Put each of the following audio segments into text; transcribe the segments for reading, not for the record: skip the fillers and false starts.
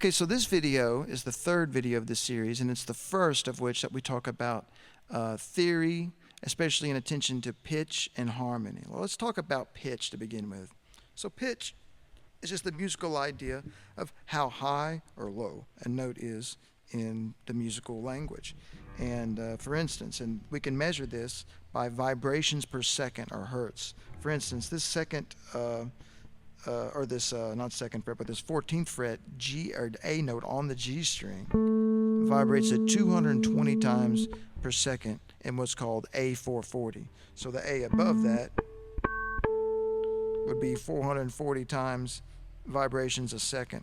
Okay, so this video is the third video of this series, and it's the first of which that we talk about theory, especially in attention to pitch and harmony. Well, let's talk about pitch to begin with. So pitch is just the musical idea of how high or low a note is in the musical language. And for instance, and we can measure this by vibrations per second or hertz. For instance, this second not second fret, but this 14th fret G or A note on the G string vibrates at 220 times per second in what's called A440. So the A above that would be 440 times vibrations a second.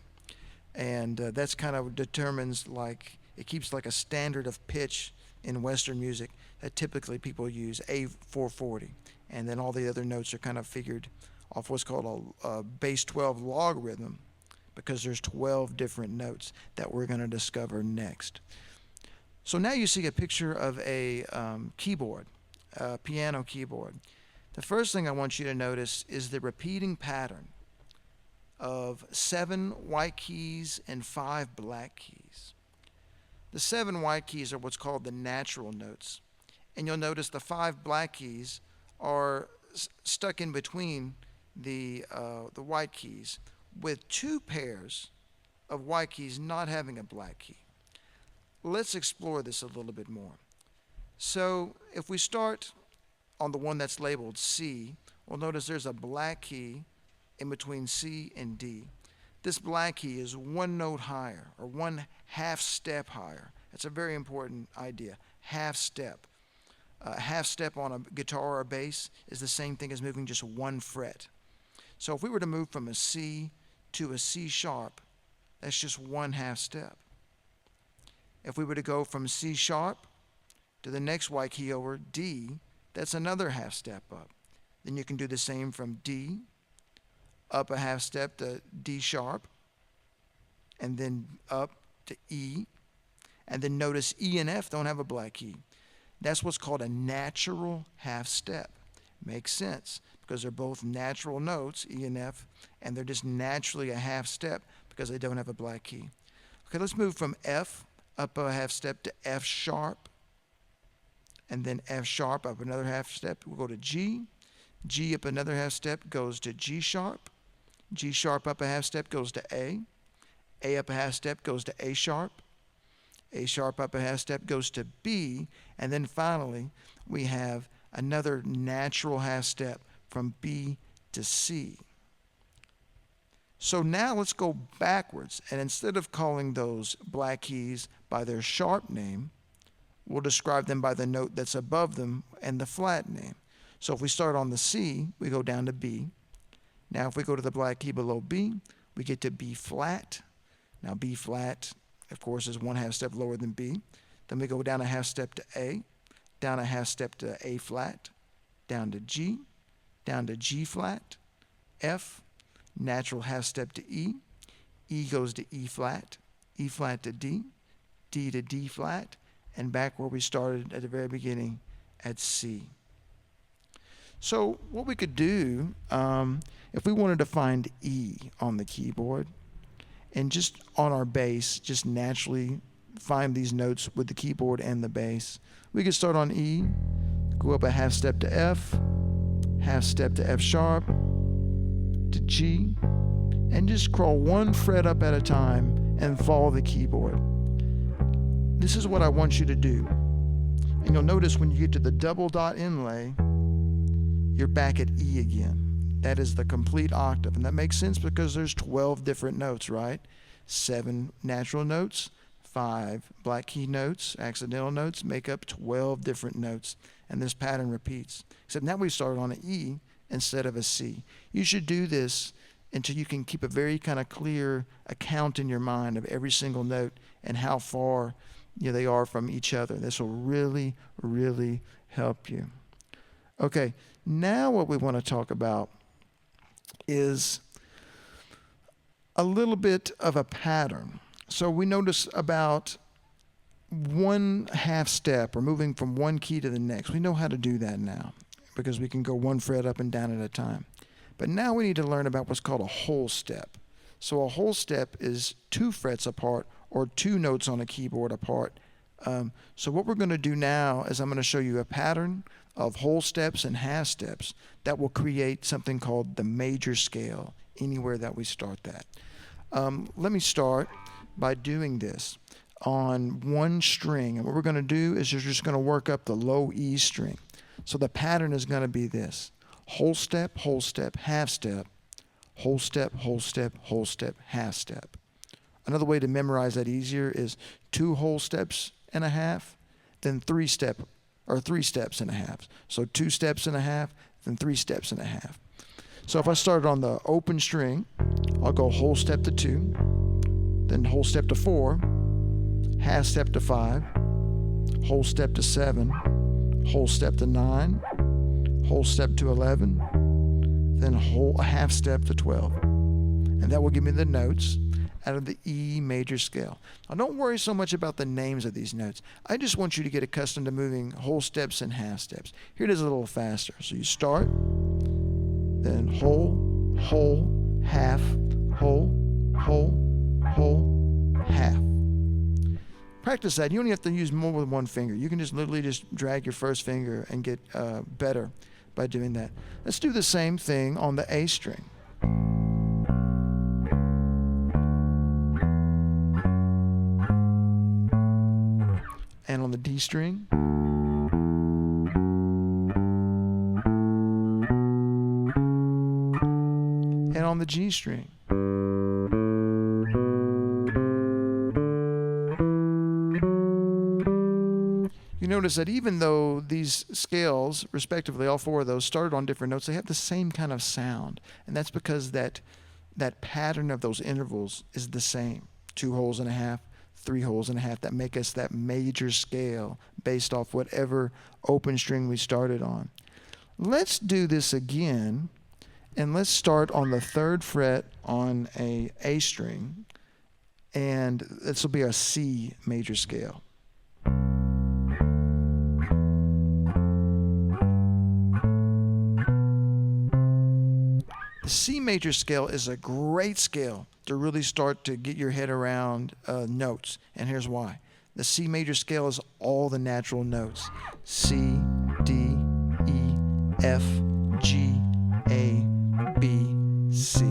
And that's kind of determines, like, it keeps like a standard of pitch in Western music that typically people use, A440. And then all the other notes are kind of figured off what's called a base 12 logarithm, because there's 12 different notes that we're going to discover next. So now you see a picture of a keyboard, a piano keyboard. The first thing I want you to notice is the repeating pattern of 7 white keys and 5 black keys. The 7 white keys are what's called the natural notes, and you'll notice the 5 black keys are stuck in between the white keys, with 2 pairs of white keys not having a black key. Let's explore this a little bit more. So if we start on the one that's labeled C, we'll notice there's a black key in between C and D. This black key is 1 note higher, or 1/2 step higher. That's a very important idea, half step. A half step on a guitar or a bass is the same thing as moving just 1 fret. So if we were to move from a C to a C sharp, that's just 1/2 step. If we were to go from C sharp to the next white key over, D, that's another 1/2 step up. Then you can do the same from D, up a 1/2 step to D sharp, and then up to E. And then notice E and F don't have a black key. That's what's called a natural 1/2 step. Makes sense, because they're both natural notes, E and F, and they're just naturally a 1/2 step because they don't have a black key. Okay, let's move from F up a 1/2 step to F sharp, and then F sharp up another 1/2 step. We'll go to G. G up another 1/2 step goes to G sharp. G sharp up a 1/2 step goes to A. A up a 1/2 step goes to A sharp. A sharp up a 1/2 step goes to B, and then finally we have another natural 1/2 step from B to C. So now let's go backwards, and instead of calling those black keys by their sharp name, we'll describe them by the note that's above them and the flat name. So if we start on the C, we go down to B. Now if we go to the black key below B, we get to B flat. Now B flat, of course, is 1/2 step lower than B. Then we go down a 1/2 step to A, down a 1/2 step to A flat, down to G, down to G flat, F, natural 1/2 step to E. E goes to E flat to D, D to D flat, and back where we started at the very beginning at C. So what we could do, if we wanted to find E on the keyboard, and just on our bass, just naturally find these notes with the keyboard and the bass, we could start on E, go up a 1/2 step to F, 1/2 step to F sharp, to G, and just crawl 1 fret up at a time and follow the keyboard. This is what I want you to do. And you'll notice when you get to the double dot inlay, you're back at E again. That is the complete octave. And that makes sense because there's 12 different notes, right? 7 natural notes, 5 black key notes, accidental notes, make up 12 different notes. And this pattern repeats. Except now we started on an E instead of a C. You should do this until you can keep a very kind of clear account in your mind of every single note and how far they are from each other. This will really, really help you. Okay, now what we want to talk about is a little bit of a pattern. So we notice about 1/2 step, or moving from one key to the next. We know how to do that now because we can go 1 fret up and down at a time. But now we need to learn about what's called a whole step. So a whole step is 2 frets apart or 2 notes on a keyboard apart. So what we're going to do now is I'm going to show you a pattern of whole steps and half steps that will create something called the major scale anywhere that we start that. Let me start by doing this on one string, and what we're going to do is you're just going to work up the low E string. So the pattern is going to be this: whole step, half step, whole step, whole step, whole step, half step. Another way to memorize that easier is 2 whole steps and a half, then 3 steps and a half. So 2 steps and a half, then 3 steps and a half. So if I started on the open string, I'll go whole step to 2, then whole step to 4, half step to 5, whole step to 7, whole step to 9, whole step to 11, then a half step to 12. And that will give me the notes out of the E major scale. Now don't worry so much about the names of these notes. I just want you to get accustomed to moving whole steps and half steps. Here it is a little faster. So you start, then whole, half, whole, half. Practice that. You only have to use more than one finger. You can just literally just drag your first finger and get better by doing that. Let's do the same thing on the A string. And on the D string. And on the G string. You notice that even though these scales, respectively, all 4 of those started on different notes, they have the same kind of sound. And that's because that pattern of those intervals is the same. 2 wholes and a half, 3 wholes and a half, that make us that major scale based off whatever open string we started on. Let's do this again, and let's start on the 3rd fret on a string, and this will be a C major scale. The C major scale is a great scale to really start to get your head around notes, and here's why. The C major scale is all the natural notes: C, D, E, F, G, A, B, C.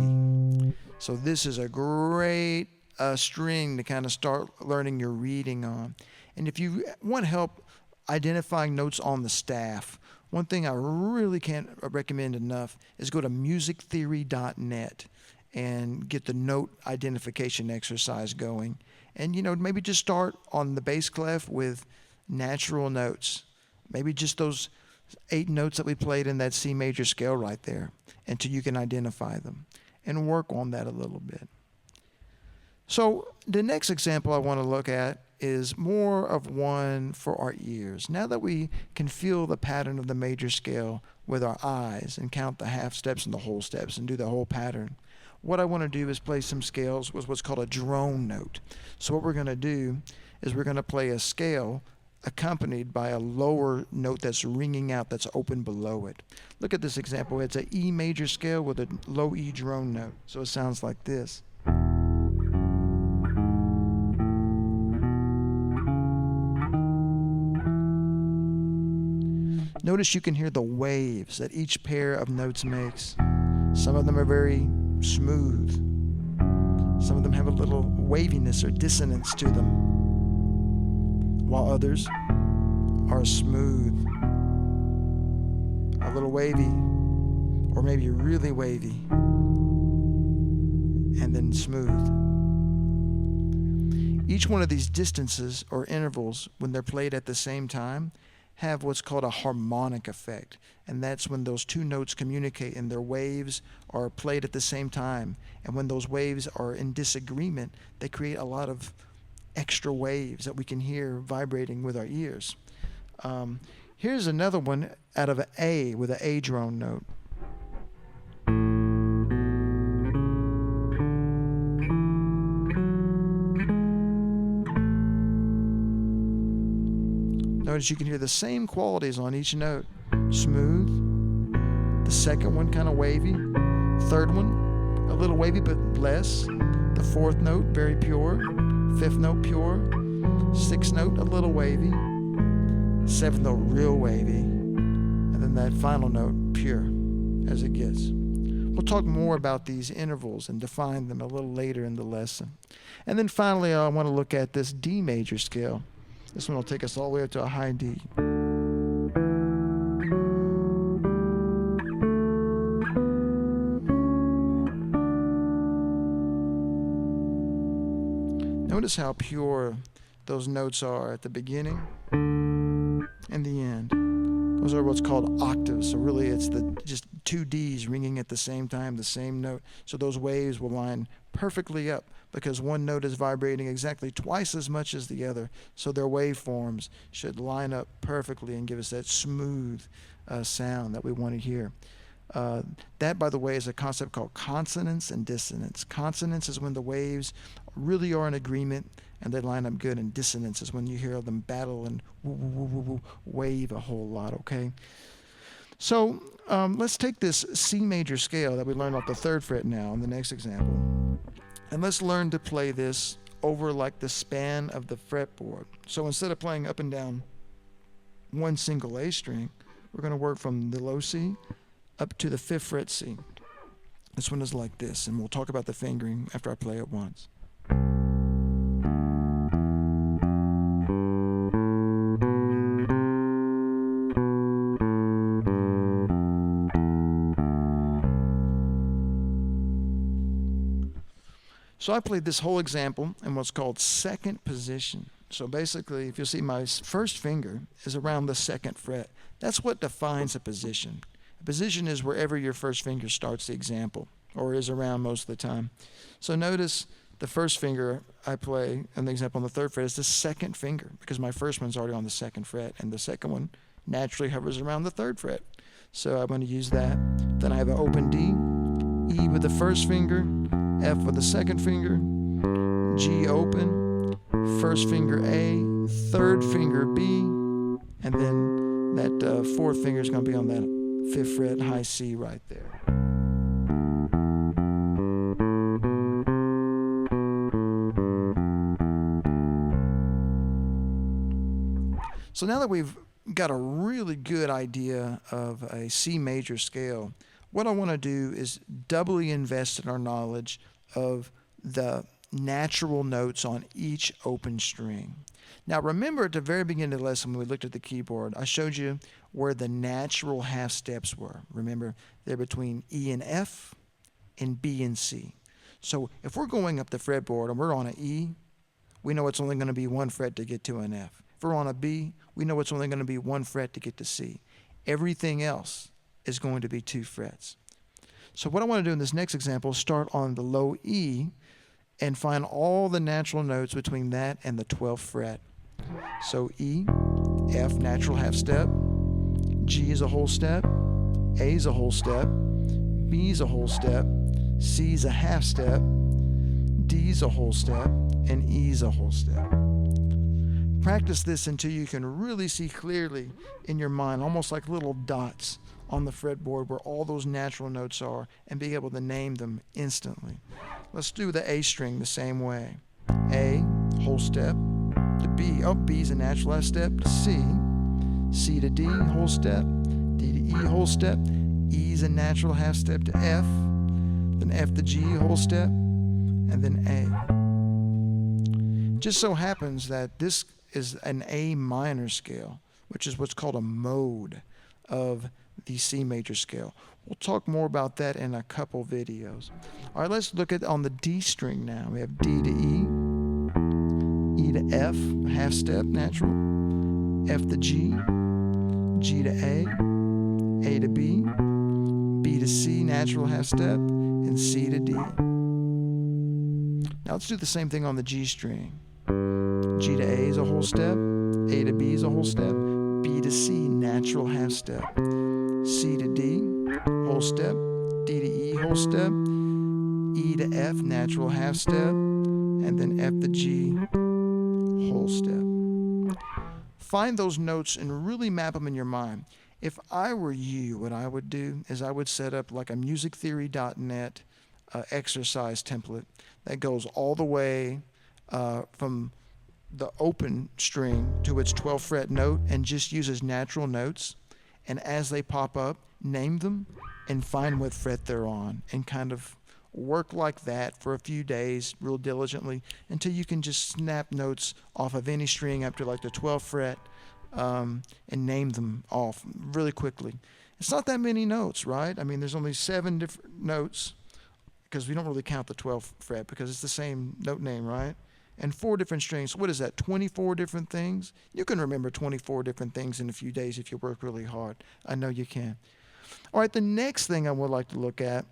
So this is a great string to kind of start learning your reading on. And if you want help identifying notes on the staff, one thing I really can't recommend enough is go to musictheory.net and get the note identification exercise going. And, maybe just start on the bass clef with natural notes. Maybe just those 8 notes that we played in that C major scale right there, until you can identify them and work on that a little bit. So the next example I want to look at is more of one for our ears. Now that we can feel the pattern of the major scale with our eyes and count the half steps and the whole steps and do the whole pattern, what I want to do is play some scales with what's called a drone note. So what we're going to do is we're going to play a scale accompanied by a lower note that's ringing out, that's open below it. Look at this example. It's an E major scale with a low E drone note. So it sounds like this. Notice you can hear the waves that each pair of notes makes. Some of them are very smooth. Some of them have a little waviness or dissonance to them, while others are smooth, a little wavy, or maybe really wavy, and then smooth. Each one of these distances or intervals, when they're played at the same time, have what's called a harmonic effect, and that's when those 2 notes communicate and their waves are played at the same time. And when those waves are in disagreement, they create a lot of extra waves that we can hear vibrating with our ears. Here's another one out of an A with an A drone note. Notice you can hear the same qualities on each note. Smooth. The second one kind of wavy. Third one, a little wavy but less. The fourth note, very pure. Fifth note, pure. Sixth note, a little wavy. Seventh note, real wavy. And then that final note, pure as it gets. We'll talk more about these intervals and define them a little later in the lesson. And then finally, I want to look at this D major scale. This one will take us all the way up to a high D. Notice how pure those notes are at the beginning and the end. Those are what's called octaves. So really it's just two Ds ringing at the same time, the same note. So those waves will line perfectly up because one note is vibrating exactly twice as much as the other. So their waveforms should line up perfectly and give us that smooth sound that we want to hear. That, by the way, is a concept called consonance and dissonance. Consonance is when the waves really are in agreement and they line up good, and dissonance is when you hear them battle and wave a whole lot, okay? So let's take this C major scale that we learned off the 3rd fret now in the next example, and let's learn to play this over like the span of the fretboard. So instead of playing up and down one single A string, we're going to work from the low C up to the 5th fret C. This one is like this, and we'll talk about the fingering after I play it once. So I played this whole example in what's called 2nd position. So basically, if you'll see, my first finger is around the 2nd fret. That's what defines a position. A position is wherever your first finger starts the example, or is around most of the time. So notice the first finger I play in the example on the 3rd fret is the 2nd finger, because my first one's already on the 2nd fret, and the second one naturally hovers around the 3rd fret. So I'm going to use that. Then I have an open D, E with the first finger, F with the 2nd finger, G open, first finger A, 3rd finger B, and then that 4th finger is going to be on that 5th fret high C right there. So now that we've got a really good idea of a C major scale, what I want to do is doubly invest in our knowledge of the natural notes on each open string. Now remember at the very beginning of the lesson when we looked at the keyboard, I showed you where the natural half steps were. Remember, they're between E and F and B and C. So if we're going up the fretboard and we're on an E, we know it's only going to be 1 fret to get to an F. If we're on a B, we know it's only going to be 1 fret to get to C. Everything else is going to be 2 frets. So what I want to do in this next example is start on the low E and find all the natural notes between that and the 12th fret. So E, F, natural half step, G is a whole step, A is a whole step, B is a whole step, C is a half step, D is a whole step, and E is a whole step. Practice this until you can really see clearly in your mind, almost like little dots on the fretboard where all those natural notes are, and be able to name them instantly. Let's do the A string the same way. A, whole step, to B. Oh, B is a natural half step, to C. C to D, whole step, D to E, whole step. E is a natural half step to F, then F to G, whole step, and then A. Just so happens that this is an A minor scale, which is what's called a mode of the C major scale. We'll talk more about that in a couple videos. All right, let's look at on the D string now. We have D to E, E to F, half step, natural, F to G, G to A to B, B to C, natural half step, and C to D. Now let's do the same thing on the G string. G to A is a whole step, A to B is a whole step, B to C, natural half step, C to D, whole step, D to E, whole step, E to F, natural half step, and then F to G, whole step. Find those notes and really map them in your mind. If I were you, what I would do is I would set up like a musictheory.net exercise template that goes all the way from the open string to its 12th fret note and just uses natural notes. And as they pop up, name them and find what fret they're on, and kind of work like that for a few days real diligently until you can just snap notes off of any string up to like the 12th fret and name them off really quickly. It's not that many notes, right? I mean, there's only 7 different notes because we don't really count the 12th fret because it's the same note name, right? And 4 different strings. What is that, 24 different things? You can remember 24 different things in a few days if you work really hard. I know you can. All right, the next thing I would like to look at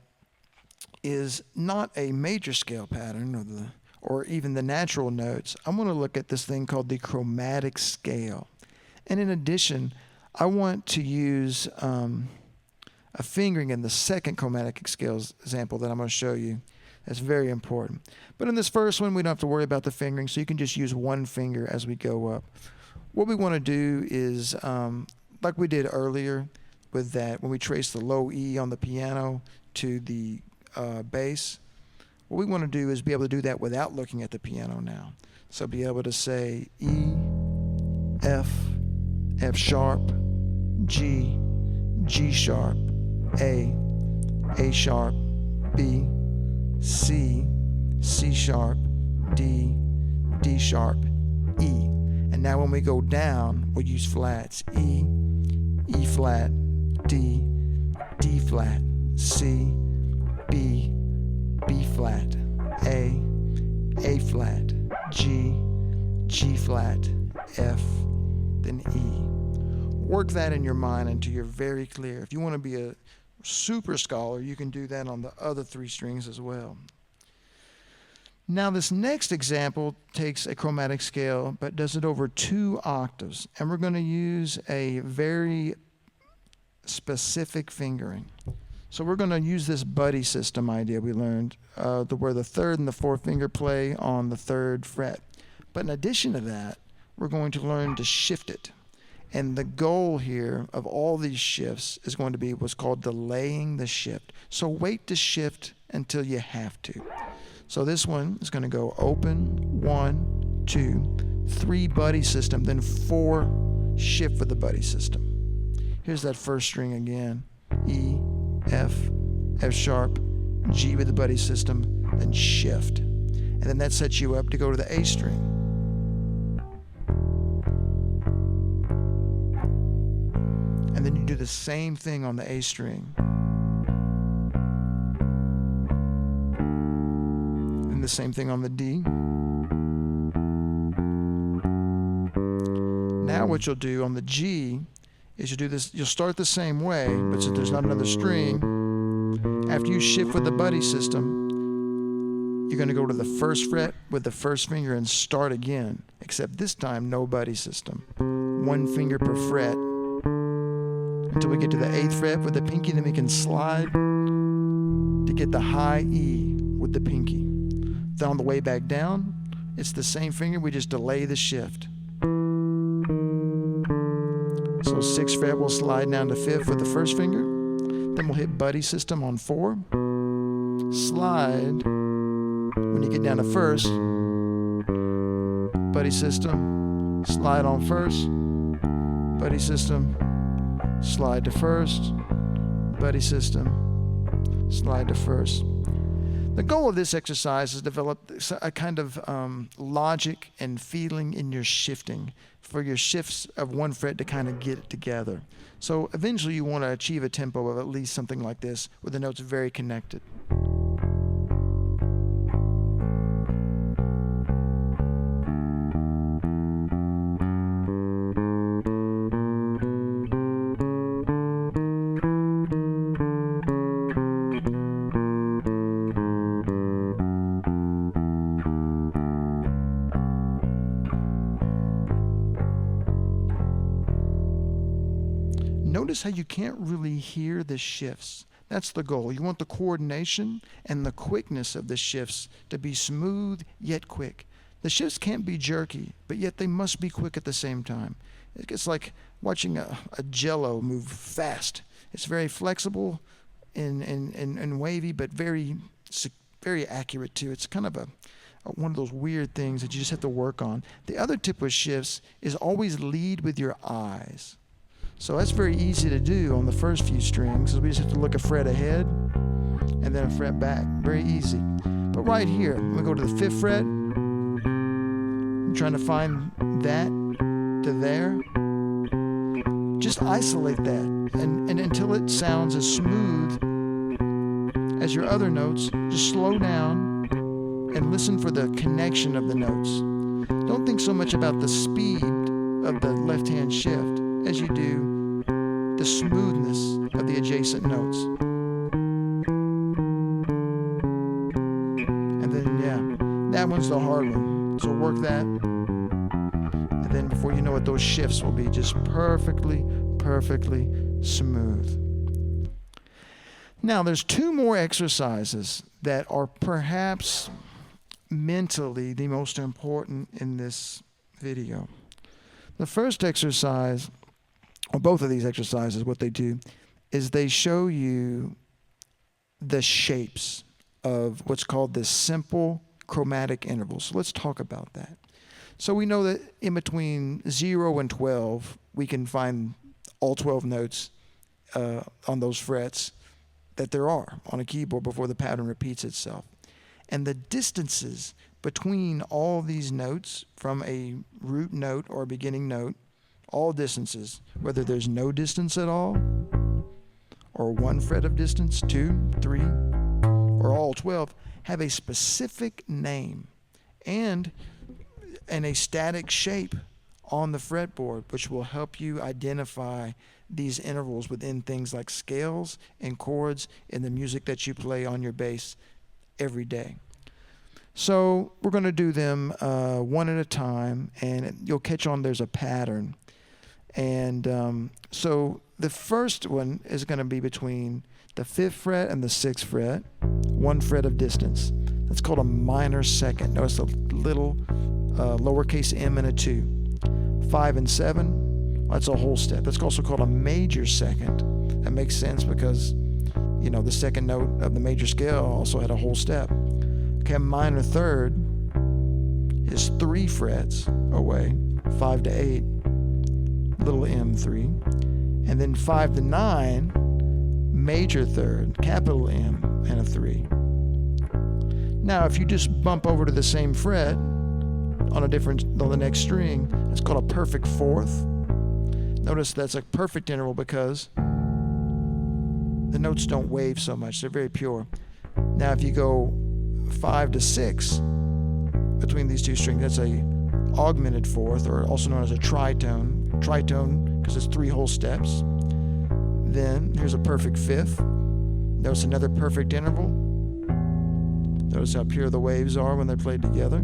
is not a major scale pattern or even the natural notes. I'm going to look at this thing called the chromatic scale. And in addition, I want to use a fingering in the second chromatic scale example that I'm going to show you. That's very important. But in this first one, we don't have to worry about the fingering, so you can just use one finger as we go up. What we want to do is, like we did earlier with that, when we trace the low E on the piano to the bass, what we want to do is be able to do that without looking at the piano now. So be able to say E, F, F sharp, G, G sharp, A sharp, B, C, C sharp, D, D sharp, E. And now when we go down, we'll use flats. E, E flat, D, D flat, C, B, B flat, A flat, G, G flat, F, then E. Work that in your mind until you're very clear. If you want to be a super scholar, you can do that on the other 3 strings as well. Now this next example takes a chromatic scale but does it over 2 octaves, and we're going to use a very specific fingering. So we're going to use this buddy system idea we learned, where the 3rd and the 4th finger play on the 3rd fret. But in addition to that, we're going to learn to shift it. And the goal here of all these shifts is going to be what's called delaying the shift. So wait to shift until you have to. So this one is going to go open, 1, 2, 3 buddy system, then 4 shift for the buddy system. Here's that first string again. E, F, F sharp, G with the buddy system, then shift. And then that sets you up to go to the A string. And then you do the same thing on the A string. And the same thing on the D. Now what you'll do on the G is you'll start the same way, but since there's not another string, after you shift with the buddy system, you're going to go to the 1st fret with the 1st finger and start again, except this time no buddy system. 1 finger per fret until we get to the 8th fret with the pinky, then we can slide to get the high E with the pinky. Then on the way back down, it's the same finger, we just delay the shift. So 6th fret will slide down to 5th with the 1st finger. Then we'll hit buddy system on 4. Slide when you get down to 1st. Buddy system, slide on 1st. Buddy system, slide to 1st. Buddy system, slide to 1st. The goal of this exercise is to develop a kind of logic and feeling in your shifting for your shifts of 1 fret to kind of get it together. So eventually you want to achieve a tempo of at least something like this where the notes are very connected. Notice how you can't really hear the shifts. That's the goal. You want the coordination and the quickness of the shifts to be smooth yet quick. The shifts can't be jerky, but yet they must be quick at the same time. It's like watching a jello move fast. It's very flexible and wavy, but very It's very accurate too. It's kind of one of those weird things that you just have to work on. The other tip with shifts is always lead with your eyes. So that's very easy to do on the first few strings. We just have to look a fret ahead and then a fret back. Very easy. But right here, I'm going to go to the 5th fret. I'm trying to find that to there. Just isolate that and until it sounds as smooth as your other notes, just slow down and listen for the connection of the notes. Don't think so much about the speed of the left-hand shift as you do the smoothness of the adjacent notes. And then, yeah, that one's the hard one. So work that. And then before you know it, those shifts will be just perfectly smooth. Now, there's 2 more exercises that are perhaps mentally the most important in this video. The first exercise, or both of these exercises, what they do is they show you the shapes of what's called the simple chromatic intervals. So let's talk about that. So we know that in between 0 and 12, we can find all 12 notes on those frets that there are on a keyboard before the pattern repeats itself. And the distances between all these notes from a root note or a beginning note, all distances, whether there's no distance at all, or 1 fret of distance, 2, 3, or all 12, have a specific name and a static shape on the fretboard, which will help you identify these intervals within things like scales and chords in the music that you play on your bass every day. So we're going to do them one at a time, and you'll catch on there's a pattern. And so the first one is going to be between the 5th fret and the 6th fret, 1 fret of distance. That's called a minor second. Notice a little lowercase m and a 2. 5 and 7, that's a whole step. That's also called a major second. That makes sense because, you know, the second note of the major scale also had a whole step. Okay, a minor third is 3 frets away, 5 to 8, little m3. And then 5 to 9, major third, capital M and a 3. Now, if you just bump over to the same fret on the next string, it's called a perfect 4th. Notice that's a perfect interval because the notes don't wave so much. They're very pure. Now, if you go 5 to 6 between these 2 strings, that's a augmented 4th, or also known as a tritone. Tritone because it's 3 whole steps. Then here's a perfect 5th. Notice another perfect interval. Notice how pure the waves are when they're played together.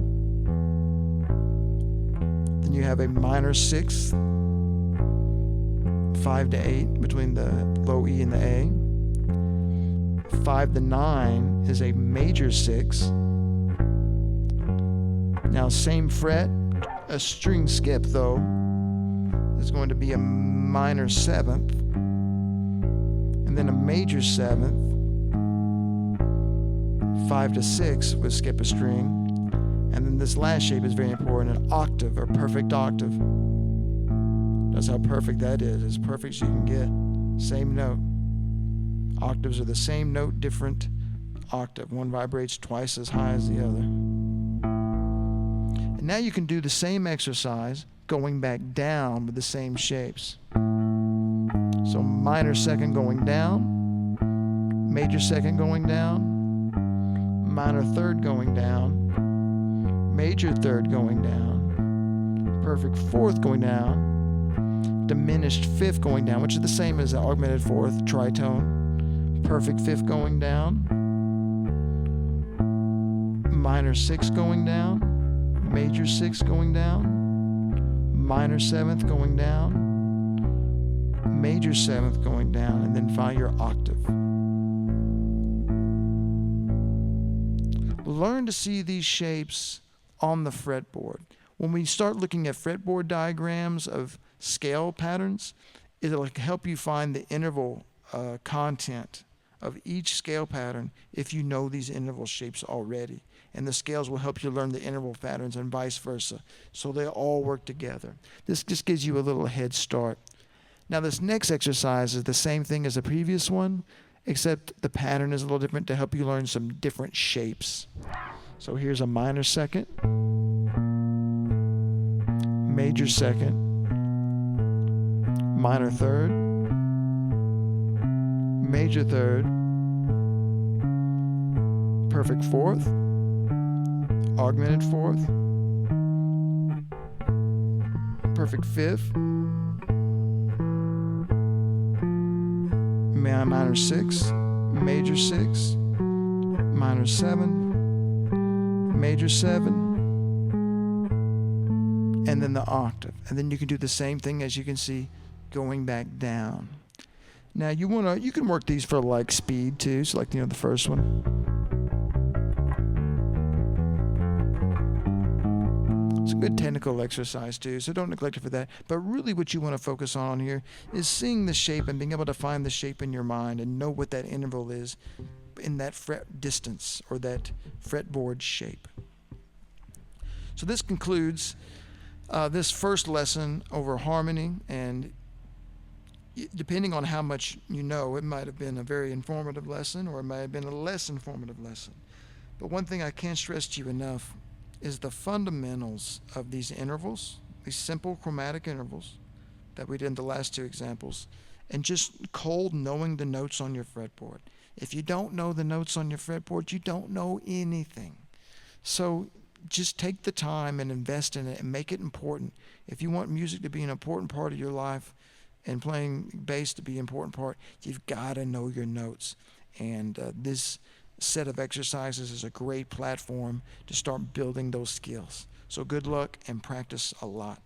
Then you have a minor 6th, 5 to 8 between the low E and the A. 5 to 9 is a major 6. Now, same fret, a string skip though, is going to be a minor 7th, and then a major 7th. 5 to 6 would skip a string. And then this last shape is very important, an octave or perfect octave. That's how perfect that is. As perfect as you can get. Same note. Octaves are the same note, different octave. One vibrates twice as high as the other. And now you can do the same exercise going back down with the same shapes. So minor second going down, major second going down, minor third going down, major third going down, perfect 4th going down, diminished 5th going down, which is the same as the augmented 4th, tritone, perfect 5th going down, minor 6th going down, major 6th going down, minor 7th going down, major 7th going down, and then find your octave. Learn to see these shapes on the fretboard. When we start looking at fretboard diagrams of scale patterns, it'll help you find the interval content of each scale pattern if you know these interval shapes already. And the scales will help you learn the interval patterns and vice versa. So they all work together. This just gives you a little head start. Now this next exercise is the same thing as the previous one, except the pattern is a little different to help you learn some different shapes. So here's a minor second, major second, minor third, major third, perfect fourth, augmented fourth, perfect fifth, minor six, major six, minor seven, major seven, and then the octave. And then you can do the same thing, as you can see, going back down. Now you can work these for like speed too. So like, the first one. It's a good technical exercise too, so don't neglect it for that. But really what you want to focus on here is seeing the shape and being able to find the shape in your mind and know what that interval is in that fret distance or that fretboard shape. So this concludes this first lesson over harmony, and depending on how much you know, it might have been a very informative lesson or it might have been a less informative lesson. But one thing I can't stress to you enough is the fundamentals of these intervals, these simple chromatic intervals that we did in the last two examples, and just cold knowing the notes on your fretboard. If you don't know the notes on your fretboard, you don't know anything. So just take the time and invest in it and make it important. If you want music to be an important part of your life and playing bass to be an important part, you've got to know your notes. And this set of exercises is a great platform to start building those skills. So good luck and practice a lot.